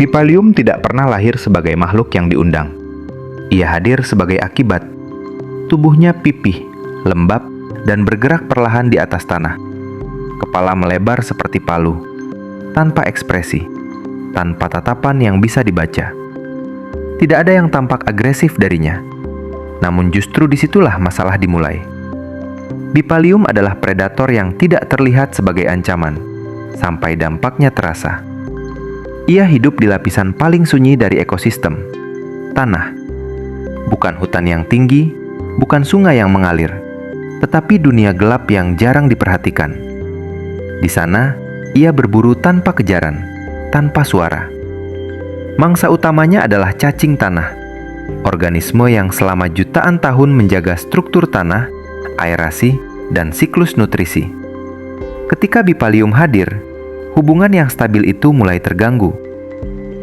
Bipalium tidak pernah lahir sebagai makhluk yang diundang. Ia hadir sebagai akibat. Tubuhnya pipih, lembab, dan bergerak perlahan di atas tanah. Kepala melebar seperti palu, tanpa ekspresi, tanpa tatapan yang bisa dibaca. Tidak ada yang tampak agresif darinya. Namun justru disitulah masalah dimulai. Bipalium adalah predator yang tidak terlihat sebagai ancaman, sampai dampaknya terasa. Ia hidup di lapisan paling sunyi dari ekosistem, tanah. Bukan hutan yang tinggi, bukan sungai yang mengalir, tetapi dunia gelap yang jarang diperhatikan. Di sana, ia berburu tanpa kejaran, tanpa suara. Mangsa utamanya adalah cacing tanah, organisme yang selama jutaan tahun menjaga struktur tanah, aerasi, dan siklus nutrisi. Ketika Bipalium hadir, hubungan yang stabil itu mulai terganggu.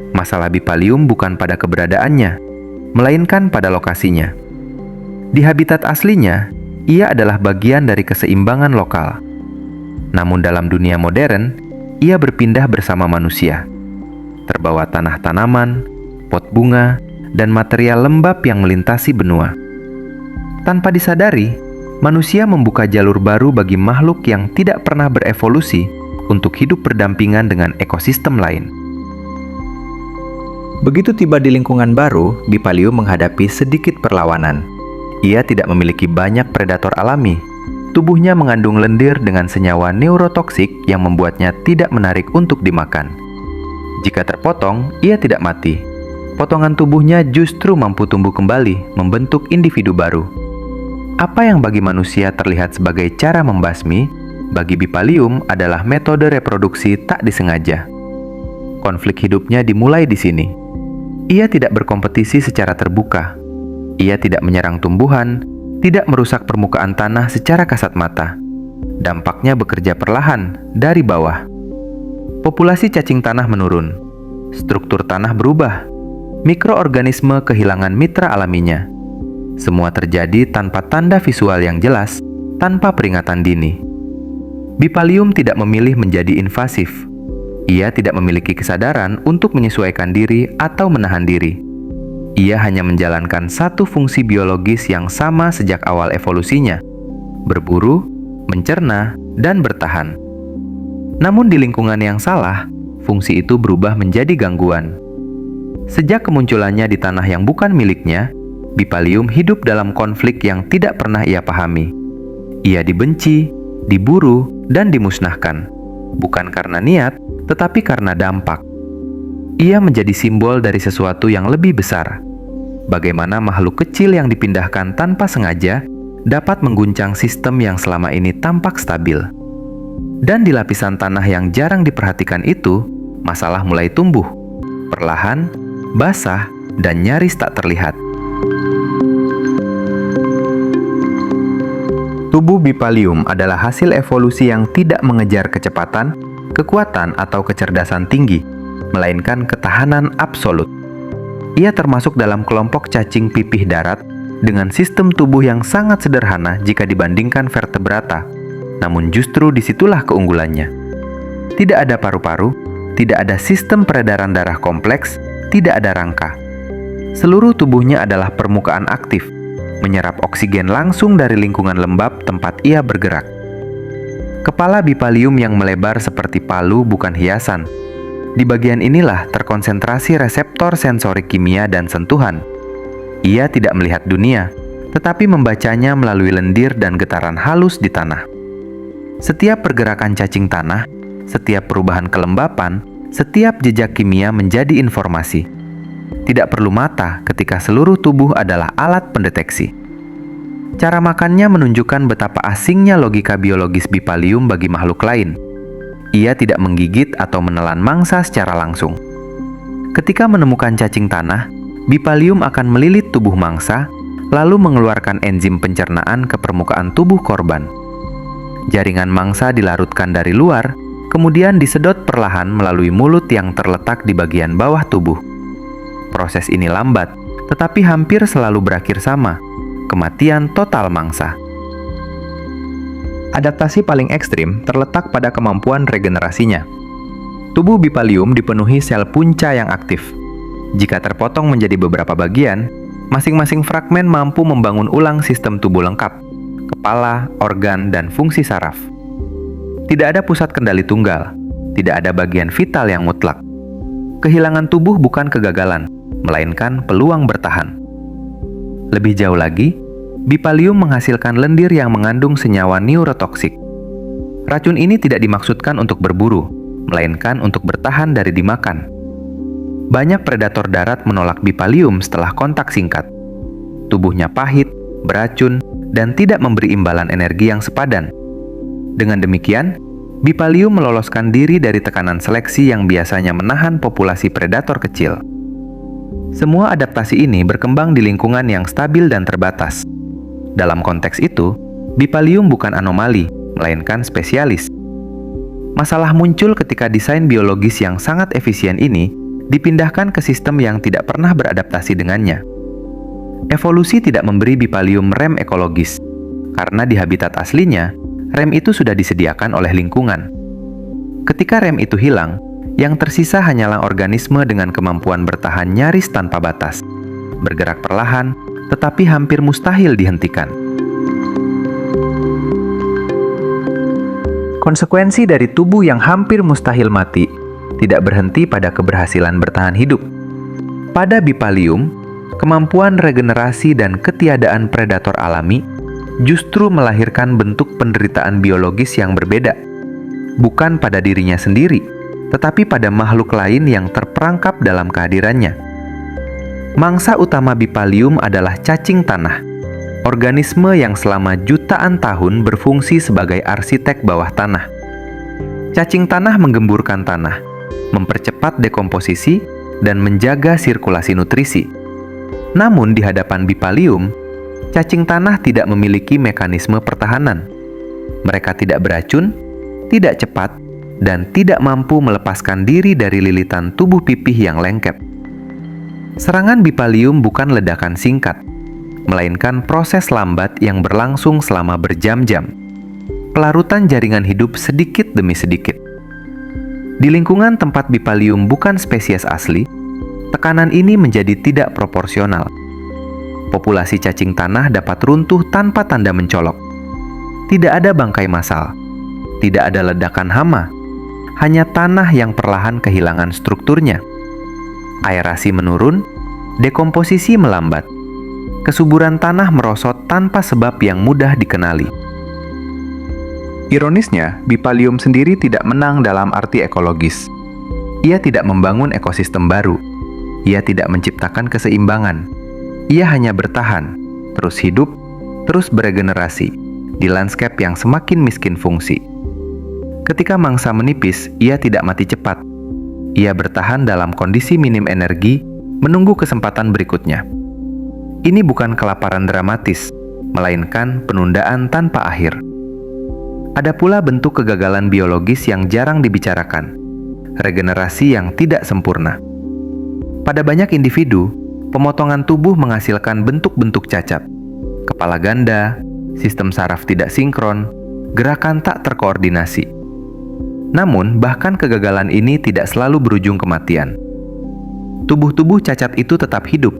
Masalah Bipalium bukan pada keberadaannya, melainkan pada lokasinya. Di habitat aslinya, ia adalah bagian dari keseimbangan lokal. Namun dalam dunia modern, ia berpindah bersama manusia, terbawa tanah tanaman, pot bunga, dan material lembab yang melintasi benua. Tanpa disadari, manusia membuka jalur baru bagi makhluk yang tidak pernah berevolusi untuk hidup berdampingan dengan ekosistem lain. Begitu tiba di lingkungan baru, Bipalium menghadapi sedikit perlawanan. Ia tidak memiliki banyak predator alami. Tubuhnya mengandung lendir dengan senyawa neurotoksik yang membuatnya tidak menarik untuk dimakan. Jika terpotong, ia tidak mati. Potongan tubuhnya justru mampu tumbuh kembali, membentuk individu baru. Apa yang bagi manusia terlihat sebagai cara membasmi, bagi Bipalium adalah metode reproduksi tak disengaja. Konflik hidupnya dimulai di sini. Ia tidak berkompetisi secara terbuka. Ia tidak menyerang tumbuhan, tidak merusak permukaan tanah secara kasat mata. Dampaknya bekerja perlahan, dari bawah. Populasi cacing tanah menurun. Struktur tanah berubah. Mikroorganisme kehilangan mitra alaminya. Semua terjadi tanpa tanda visual yang jelas, tanpa peringatan dini. Bipalium tidak memilih menjadi invasif. Ia tidak memiliki kesadaran untuk menyesuaikan diri atau menahan diri. Ia hanya menjalankan satu fungsi biologis yang sama sejak awal evolusinya: berburu, mencerna, dan bertahan. Namun di lingkungan yang salah, fungsi itu berubah menjadi gangguan. Sejak kemunculannya di tanah yang bukan miliknya, Bipalium hidup dalam konflik yang tidak pernah ia pahami. Ia dibenci, diburu, dan dimusnahkan. Bukan karena niat, tetapi karena dampak. Ia menjadi simbol dari sesuatu yang lebih besar. Bagaimana makhluk kecil yang dipindahkan tanpa sengaja dapat mengguncang sistem yang selama ini tampak stabil. Dan di lapisan tanah yang jarang diperhatikan itu, masalah mulai tumbuh. Perlahan, basah, dan nyaris tak terlihat. Tubuh Bipalium adalah hasil evolusi yang tidak mengejar kecepatan, kekuatan, atau kecerdasan tinggi, melainkan ketahanan absolut. Ia termasuk dalam kelompok cacing pipih darat dengan sistem tubuh yang sangat sederhana jika dibandingkan vertebrata. Namun justru disitulah keunggulannya. Tidak ada paru-paru, tidak ada sistem peredaran darah kompleks, tidak ada rangka. Seluruh tubuhnya adalah permukaan aktif, menyerap oksigen langsung dari lingkungan lembab tempat ia bergerak. Kepala Bipalium yang melebar seperti palu bukan hiasan. Di bagian inilah terkonsentrasi reseptor sensorik kimia dan sentuhan. Ia tidak melihat dunia, tetapi membacanya melalui lendir dan getaran halus di tanah. Setiap pergerakan cacing tanah, setiap perubahan kelembapan, setiap jejak kimia menjadi informasi. Tidak perlu mata ketika seluruh tubuh adalah alat pendeteksi. Cara makannya menunjukkan betapa asingnya logika biologis Bipalium bagi makhluk lain. Ia tidak menggigit atau menelan mangsa secara langsung. Ketika menemukan cacing tanah, Bipalium akan melilit tubuh mangsa, lalu mengeluarkan enzim pencernaan ke permukaan tubuh korban. Jaringan mangsa dilarutkan dari luar, kemudian disedot perlahan melalui mulut yang terletak di bagian bawah tubuh. Proses ini lambat, tetapi hampir selalu berakhir sama: kematian total mangsa. Adaptasi paling ekstrim terletak pada kemampuan regenerasinya. Tubuh bipalium dipenuhi sel punca yang aktif. Jika terpotong menjadi beberapa bagian, masing-masing fragmen mampu membangun ulang sistem tubuh lengkap, kepala, organ, dan fungsi saraf. Tidak ada pusat kendali tunggal, tidak ada bagian vital yang mutlak. Kehilangan tubuh bukan kegagalan, melainkan peluang bertahan. Lebih jauh lagi, bipalium menghasilkan lendir yang mengandung senyawa neurotoksik. Racun ini tidak dimaksudkan untuk berburu, melainkan untuk bertahan dari dimakan. Banyak predator darat menolak bipalium setelah kontak singkat. Tubuhnya pahit, beracun, dan tidak memberi imbalan energi yang sepadan. Dengan demikian, bipalium meloloskan diri dari tekanan seleksi yang biasanya menahan populasi predator kecil. Semua adaptasi ini berkembang di lingkungan yang stabil dan terbatas. Dalam konteks itu, bipalium bukan anomali, melainkan spesialis. Masalah muncul ketika desain biologis yang sangat efisien ini dipindahkan ke sistem yang tidak pernah beradaptasi dengannya. Evolusi tidak memberi bipalium rem ekologis, karena di habitat aslinya, rem itu sudah disediakan oleh lingkungan. Ketika rem itu hilang, yang tersisa hanyalah organisme dengan kemampuan bertahan nyaris tanpa batas, bergerak perlahan, tetapi hampir mustahil dihentikan. Konsekuensi dari tubuh yang hampir mustahil mati tidak berhenti pada keberhasilan bertahan hidup. Pada bipalium, kemampuan regenerasi dan ketiadaan predator alami justru melahirkan bentuk penderitaan biologis yang berbeda, bukan pada dirinya sendiri, tetapi pada makhluk lain yang terperangkap dalam kehadirannya. Mangsa utama bipalium adalah cacing tanah, organisme yang selama jutaan tahun berfungsi sebagai arsitek bawah tanah. Cacing tanah menggemburkan tanah, mempercepat dekomposisi, dan menjaga sirkulasi nutrisi. Namun di hadapan bipalium, cacing tanah tidak memiliki mekanisme pertahanan. Mereka tidak beracun, tidak cepat, dan tidak mampu melepaskan diri dari lilitan tubuh pipih yang lengket. Serangan bipalium bukan ledakan singkat, melainkan proses lambat yang berlangsung selama berjam-jam. Pelarutan jaringan hidup sedikit demi sedikit. Di lingkungan tempat bipalium bukan spesies asli, tekanan ini menjadi tidak proporsional. Populasi cacing tanah dapat runtuh tanpa tanda mencolok. Tidak ada bangkai massal, tidak ada ledakan hama, hanya tanah yang perlahan kehilangan strukturnya. Aerasi menurun, dekomposisi melambat. Kesuburan tanah merosot tanpa sebab yang mudah dikenali. Ironisnya, bipalium sendiri tidak menang dalam arti ekologis. Ia tidak membangun ekosistem baru. Ia tidak menciptakan keseimbangan. Ia hanya bertahan, terus hidup, terus beregenerasi di lanskap yang semakin miskin fungsi. Ketika mangsa menipis, ia tidak mati cepat. Ia bertahan dalam kondisi minim energi, menunggu kesempatan berikutnya. Ini bukan kelaparan dramatis, melainkan penundaan tanpa akhir. Ada pula bentuk kegagalan biologis yang jarang dibicarakan, regenerasi yang tidak sempurna. Pada banyak individu, pemotongan tubuh menghasilkan bentuk-bentuk cacat, kepala ganda, sistem saraf tidak sinkron, gerakan tak terkoordinasi. Namun, bahkan kegagalan ini tidak selalu berujung kematian. Tubuh-tubuh cacat itu tetap hidup,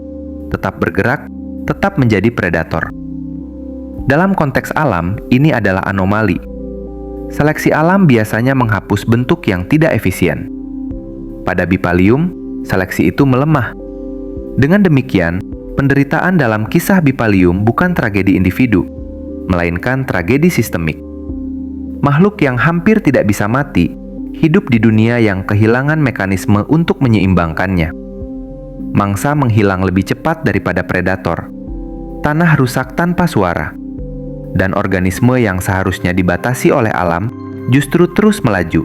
tetap bergerak, tetap menjadi predator. Dalam konteks alam, ini adalah anomali. Seleksi alam biasanya menghapus bentuk yang tidak efisien. Pada bipalium, seleksi itu melemah. Dengan demikian, penderitaan dalam kisah bipalium bukan tragedi individu, melainkan tragedi sistemik. Makhluk yang hampir tidak bisa mati, hidup di dunia yang kehilangan mekanisme untuk menyeimbangkannya. Mangsa menghilang lebih cepat daripada predator. Tanah rusak tanpa suara. Dan organisme yang seharusnya dibatasi oleh alam justru terus melaju.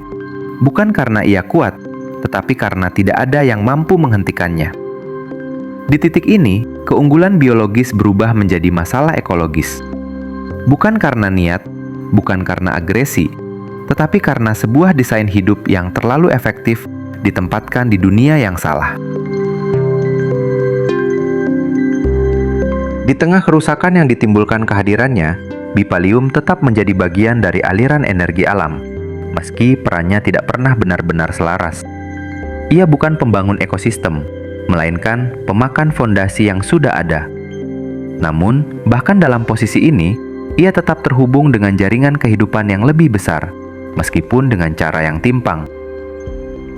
Bukan karena ia kuat, tetapi karena tidak ada yang mampu menghentikannya. Di titik ini, keunggulan biologis berubah menjadi masalah ekologis. Bukan karena niat, bukan karena agresi, tetapi karena sebuah desain hidup yang terlalu efektif ditempatkan di dunia yang salah. Di tengah kerusakan yang ditimbulkan kehadirannya, bipalium tetap menjadi bagian dari aliran energi alam, meski perannya tidak pernah benar-benar selaras. Ia bukan pembangun ekosistem, melainkan pemakan fondasi yang sudah ada. Namun, bahkan dalam posisi ini, ia tetap terhubung dengan jaringan kehidupan yang lebih besar, meskipun dengan cara yang timpang.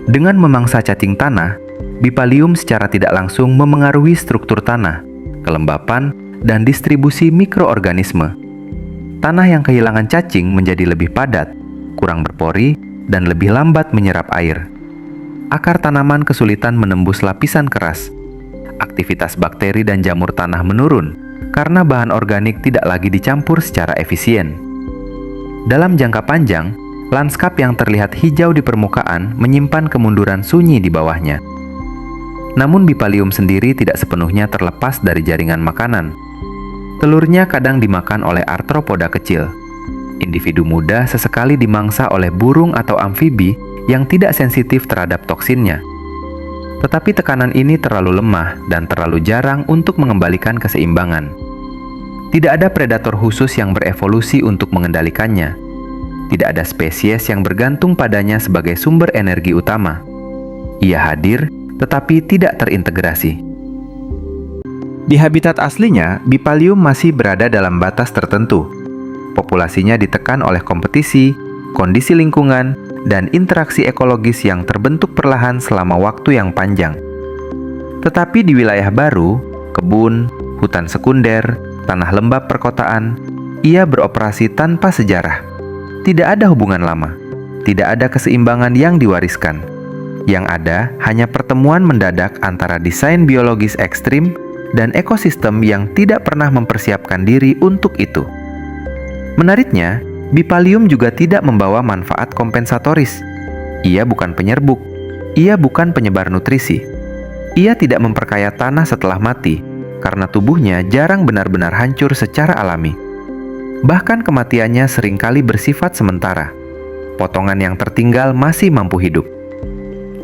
Dengan memangsa cacing tanah, Bipalium secara tidak langsung memengaruhi struktur tanah, kelembapan, dan distribusi mikroorganisme. Tanah yang kehilangan cacing menjadi lebih padat, kurang berpori, dan lebih lambat menyerap air. Akar tanaman kesulitan menembus lapisan keras. Aktivitas bakteri dan jamur tanah menurun karena bahan organik tidak lagi dicampur secara efisien. Dalam jangka panjang, lanskap yang terlihat hijau di permukaan menyimpan kemunduran sunyi di bawahnya. Namun Bipalium sendiri tidak sepenuhnya terlepas dari jaringan makanan. Telurnya kadang dimakan oleh arthropoda kecil. Individu muda sesekali dimangsa oleh burung atau amfibi yang tidak sensitif terhadap toksinnya. Tetapi tekanan ini terlalu lemah dan terlalu jarang untuk mengembalikan keseimbangan. Tidak ada predator khusus yang berevolusi untuk mengendalikannya. Tidak ada spesies yang bergantung padanya sebagai sumber energi utama. Ia hadir, tetapi tidak terintegrasi. Di habitat aslinya, Bipalium masih berada dalam batas tertentu. Populasinya ditekan oleh kompetisi, kondisi lingkungan, dan interaksi ekologis yang terbentuk perlahan selama waktu yang panjang. Tetapi di wilayah baru, kebun, hutan sekunder, tanah lembab perkotaan, ia beroperasi tanpa sejarah. Tidak ada hubungan lama, tidak ada keseimbangan yang diwariskan. Yang ada hanya pertemuan mendadak antara desain biologis ekstrim dan ekosistem yang tidak pernah mempersiapkan diri untuk itu. Menariknya, Bipalium juga tidak membawa manfaat kompensatoris. Ia bukan penyerbuk, ia bukan penyebar nutrisi. Ia tidak memperkaya tanah setelah mati, karena tubuhnya jarang benar-benar hancur secara alami. Bahkan kematiannya seringkali bersifat sementara. Potongan yang tertinggal masih mampu hidup.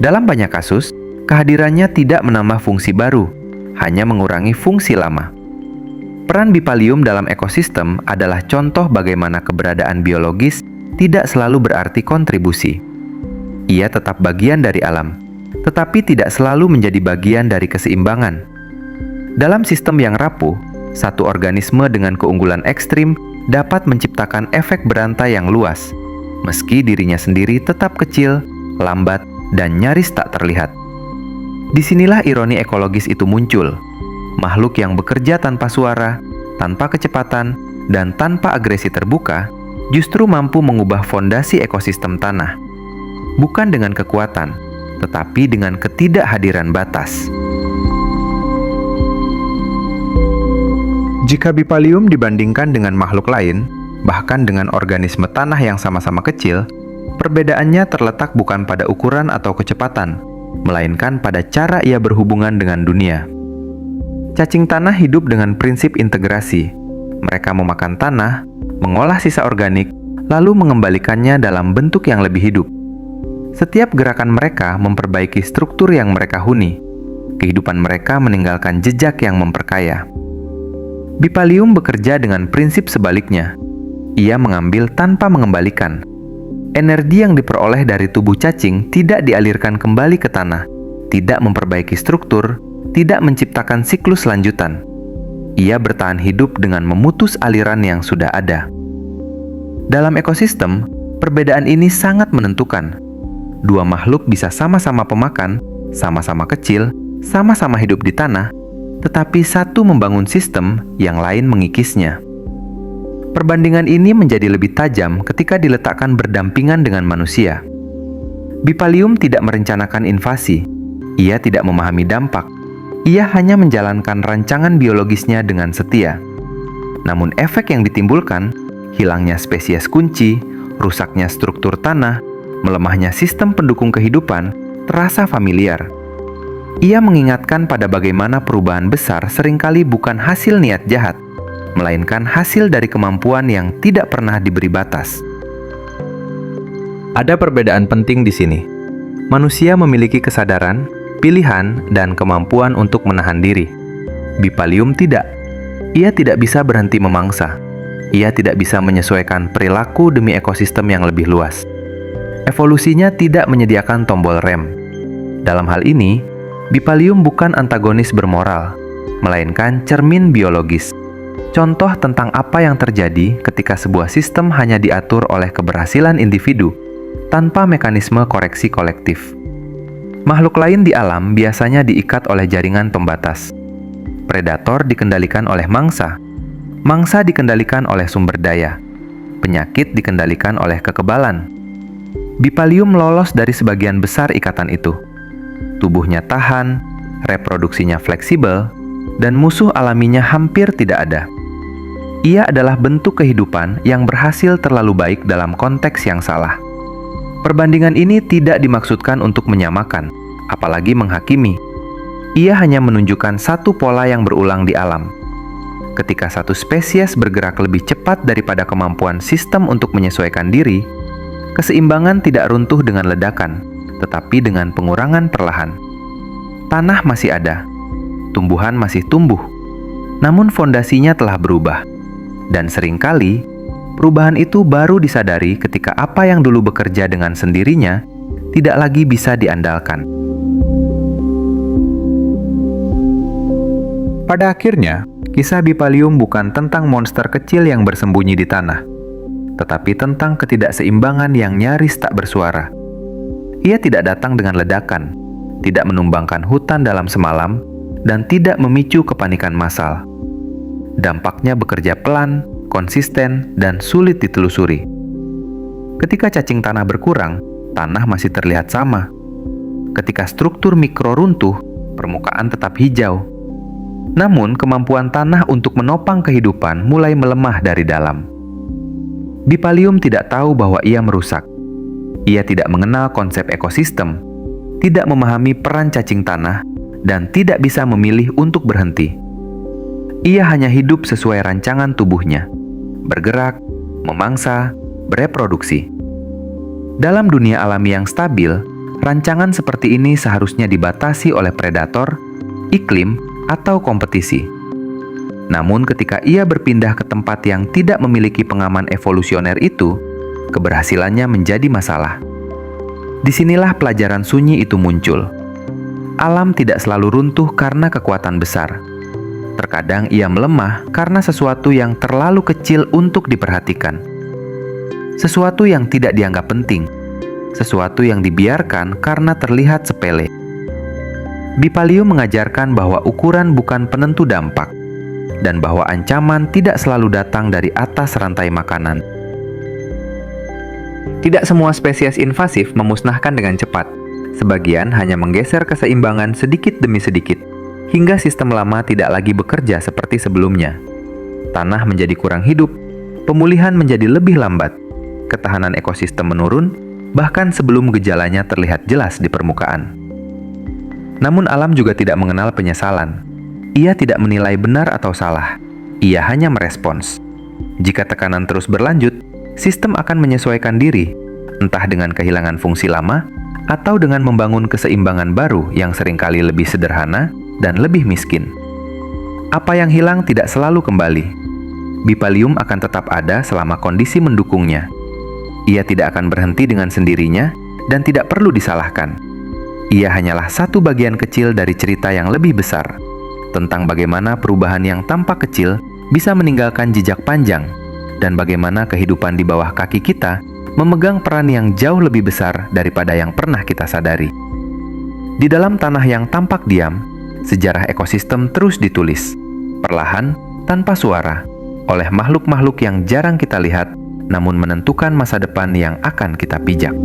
Dalam banyak kasus, kehadirannya tidak menambah fungsi baru, hanya mengurangi fungsi lama. Peran Bipalium dalam ekosistem adalah contoh bagaimana keberadaan biologis tidak selalu berarti kontribusi. Ia tetap bagian dari alam, tetapi tidak selalu menjadi bagian dari keseimbangan. Dalam sistem yang rapuh, satu organisme dengan keunggulan ekstrim dapat menciptakan efek berantai yang luas, meski dirinya sendiri tetap kecil, lambat, dan nyaris tak terlihat. Disinilah ironi ekologis itu muncul. Makhluk yang bekerja tanpa suara, tanpa kecepatan, dan tanpa agresi terbuka, justru mampu mengubah fondasi ekosistem tanah. Bukan dengan kekuatan, tetapi dengan ketidakhadiran batas. Jika Bipalium dibandingkan dengan makhluk lain, bahkan dengan organisme tanah yang sama-sama kecil, perbedaannya terletak bukan pada ukuran atau kecepatan, melainkan pada cara ia berhubungan dengan dunia. Cacing tanah hidup dengan prinsip integrasi. Mereka memakan tanah, mengolah sisa organik, lalu mengembalikannya dalam bentuk yang lebih hidup. Setiap gerakan mereka memperbaiki struktur yang mereka huni. Kehidupan mereka meninggalkan jejak yang memperkaya. Bipalium bekerja dengan prinsip sebaliknya. Ia mengambil tanpa mengembalikan. Energi yang diperoleh dari tubuh cacing tidak dialirkan kembali ke tanah, tidak memperbaiki struktur, tidak menciptakan siklus lanjutan. Ia bertahan hidup dengan memutus aliran yang sudah ada. Dalam ekosistem, perbedaan ini sangat menentukan. Dua makhluk bisa sama-sama pemakan, sama-sama kecil, sama-sama hidup di tanah, tetapi satu membangun sistem, yang lain mengikisnya. Perbandingan ini menjadi lebih tajam ketika diletakkan berdampingan dengan manusia. Bipalium tidak merencanakan invasi. Ia tidak memahami dampak. Ia hanya menjalankan rancangan biologisnya dengan setia. Namun efek yang ditimbulkan, hilangnya spesies kunci, rusaknya struktur tanah, melemahnya sistem pendukung kehidupan, terasa familiar. Ia mengingatkan pada bagaimana perubahan besar seringkali bukan hasil niat jahat, melainkan hasil dari kemampuan yang tidak pernah diberi batas. Ada perbedaan penting di sini. Manusia memiliki kesadaran, pilihan, dan kemampuan untuk menahan diri. Bipalium tidak. Ia tidak bisa berhenti memangsa. Ia tidak bisa menyesuaikan perilaku demi ekosistem yang lebih luas. Evolusinya tidak menyediakan tombol rem. Dalam hal ini, Bipalium bukan antagonis bermoral, melainkan cermin biologis. Contoh tentang apa yang terjadi ketika sebuah sistem hanya diatur oleh keberhasilan individu tanpa mekanisme koreksi kolektif. Makhluk lain di alam biasanya diikat oleh jaringan pembatas. Predator dikendalikan oleh mangsa. Mangsa dikendalikan oleh sumber daya. Penyakit dikendalikan oleh kekebalan. Bipalium lolos dari sebagian besar ikatan itu. Tubuhnya tahan, reproduksinya fleksibel, dan musuh alaminya hampir tidak ada. Ia adalah bentuk kehidupan yang berhasil terlalu baik dalam konteks yang salah. Perbandingan ini tidak dimaksudkan untuk menyamakan, apalagi menghakimi. Ia hanya menunjukkan satu pola yang berulang di alam. Ketika satu spesies bergerak lebih cepat daripada kemampuan sistem untuk menyesuaikan diri, keseimbangan tidak runtuh dengan ledakan, tetapi dengan pengurangan perlahan. Tanah masih ada, tumbuhan masih tumbuh, namun fondasinya telah berubah. Dan seringkali, perubahan itu baru disadari ketika apa yang dulu bekerja dengan sendirinya tidak lagi bisa diandalkan. Pada akhirnya, kisah Bipalium bukan tentang monster kecil yang bersembunyi di tanah, tetapi tentang ketidakseimbangan yang nyaris tak bersuara. Ia tidak datang dengan ledakan, tidak menumbangkan hutan dalam semalam, dan tidak memicu kepanikan massal. Dampaknya bekerja pelan, konsisten, dan sulit ditelusuri. Ketika cacing tanah berkurang, tanah masih terlihat sama. Ketika struktur mikro runtuh, permukaan tetap hijau. Namun, kemampuan tanah untuk menopang kehidupan mulai melemah dari dalam. Bipalium tidak tahu bahwa ia merusak. Ia tidak mengenal konsep ekosistem, tidak memahami peran cacing tanah, dan tidak bisa memilih untuk berhenti. Ia hanya hidup sesuai rancangan tubuhnya, bergerak, memangsa, bereproduksi. Dalam dunia alami yang stabil, rancangan seperti ini seharusnya dibatasi oleh predator, iklim, atau kompetisi. Namun ketika ia berpindah ke tempat yang tidak memiliki pengaman evolusioner itu, keberhasilannya menjadi masalah. Disinilah pelajaran sunyi itu muncul. Alam tidak selalu runtuh karena kekuatan besar. Terkadang ia melemah karena sesuatu yang terlalu kecil untuk diperhatikan. Sesuatu yang tidak dianggap penting. Sesuatu yang dibiarkan karena terlihat sepele. Bipalium mengajarkan bahwa ukuran bukan penentu dampak, dan bahwa ancaman tidak selalu datang dari atas rantai makanan. Tidak semua spesies invasif memusnahkan dengan cepat. Sebagian hanya menggeser keseimbangan sedikit demi sedikit, hingga sistem lama tidak lagi bekerja seperti sebelumnya. Tanah menjadi kurang hidup, pemulihan menjadi lebih lambat, ketahanan ekosistem menurun, bahkan sebelum gejalanya terlihat jelas di permukaan. Namun alam juga tidak mengenal penyesalan. Ia tidak menilai benar atau salah. Ia hanya merespons. Jika tekanan terus berlanjut, sistem akan menyesuaikan diri, entah dengan kehilangan fungsi lama, atau dengan membangun keseimbangan baru yang seringkali lebih sederhana dan lebih miskin. Apa yang hilang tidak selalu kembali. Bipalium akan tetap ada selama kondisi mendukungnya. Ia tidak akan berhenti dengan sendirinya dan tidak perlu disalahkan. Ia hanyalah satu bagian kecil dari cerita yang lebih besar, tentang bagaimana perubahan yang tampak kecil bisa meninggalkan jejak panjang, dan bagaimana kehidupan di bawah kaki kita memegang peran yang jauh lebih besar daripada yang pernah kita sadari. Di dalam tanah yang tampak diam, sejarah ekosistem terus ditulis, perlahan, tanpa suara, oleh makhluk-makhluk yang jarang kita lihat, namun menentukan masa depan yang akan kita pijak.